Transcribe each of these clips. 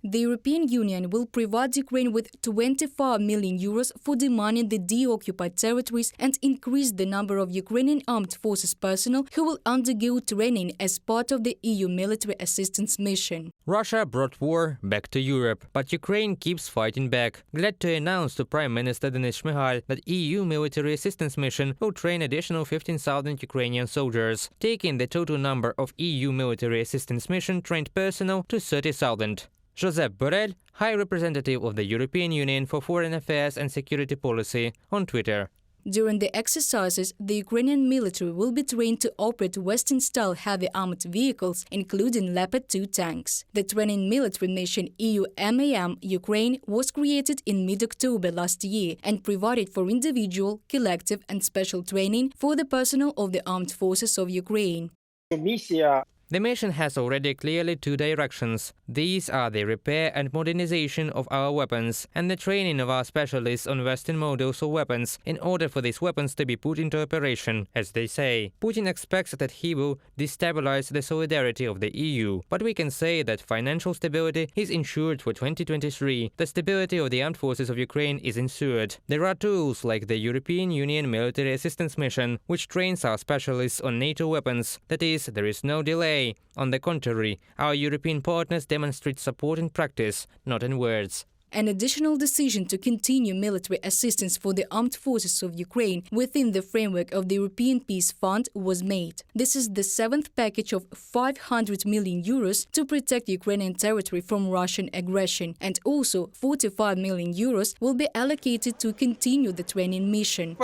The European Union will provide Ukraine with €25 million for demanding the de-occupied territories and increase the number of Ukrainian armed forces personnel who will undergo training as part of the EU military assistance mission. Russia brought war back to Europe, but Ukraine keeps fighting back. Glad to announce to Prime Minister Denis Shmyhal that EU military assistance mission will train additional 15,000 Ukrainian soldiers, taking the total number of EU military assistance mission trained personnel to 30,000. Josep Borrell, High Representative of the European Union for Foreign Affairs and Security Policy, on Twitter. During the exercises, the Ukrainian military will be trained to operate Western-style heavy armored vehicles, including Leopard 2 tanks. The training military mission EUMAM Ukraine was created in mid-October last year and provided for individual, collective and special training for the personnel of the armed forces of Ukraine. The mission has already clearly two directions. These are the repair and modernization of our weapons and the training of our specialists on Western models of weapons in order for these weapons to be put into operation, as they say. Putin expects that he will destabilize the solidarity of the EU, but we can say that financial stability is ensured for 2023. The stability of the armed forces of Ukraine is ensured. There are tools like the European Union Military Assistance Mission, which trains our specialists on NATO weapons. That is, there is no delay. On the contrary, our European partners demonstrate support in practice, not in words. An additional decision to continue military assistance for the armed forces of Ukraine within the framework of the European Peace Fund was made. This is the seventh package of €500 million to protect Ukrainian territory from Russian aggression, and also €45 million will be allocated to continue the training mission.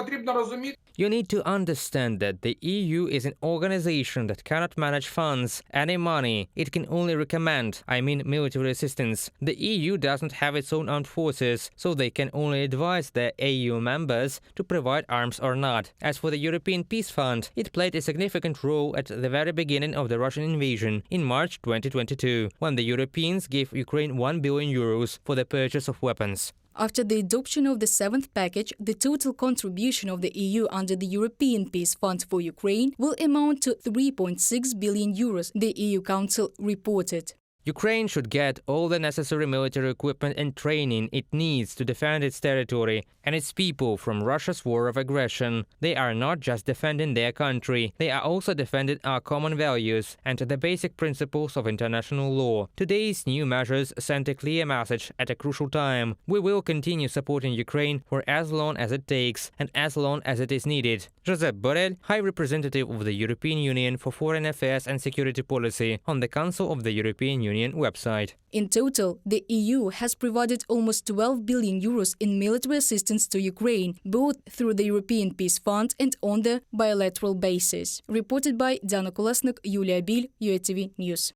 You need to understand that the EU is an organization that cannot manage funds, any money. It can only recommend, military assistance. The EU doesn't have its own armed forces, so they can only advise their EU members to provide arms or not. As for the European Peace Fund, it played a significant role at the very beginning of the Russian invasion in March 2022, when the Europeans gave Ukraine €1 billion for the purchase of weapons. After the adoption of the seventh package, the total contribution of the EU under the European Peace Fund for Ukraine will amount to €3.6 billion, the EU Council reported. Ukraine should get all the necessary military equipment and training it needs to defend its territory and its people from Russia's war of aggression. They are not just defending their country, they are also defending our common values and the basic principles of international law. Today's new measures send a clear message at a crucial time. We will continue supporting Ukraine for as long as it takes and as long as it is needed. Josep Borrell, High Representative of the European Union for Foreign Affairs and Security Policy, on the Council of the European Union website. In total, the EU has provided almost €12 billion in military assistance to Ukraine, both through the European Peace Fund and on the bilateral basis. Reported by Diana Kolesnik, Yulia Bil, UATV News.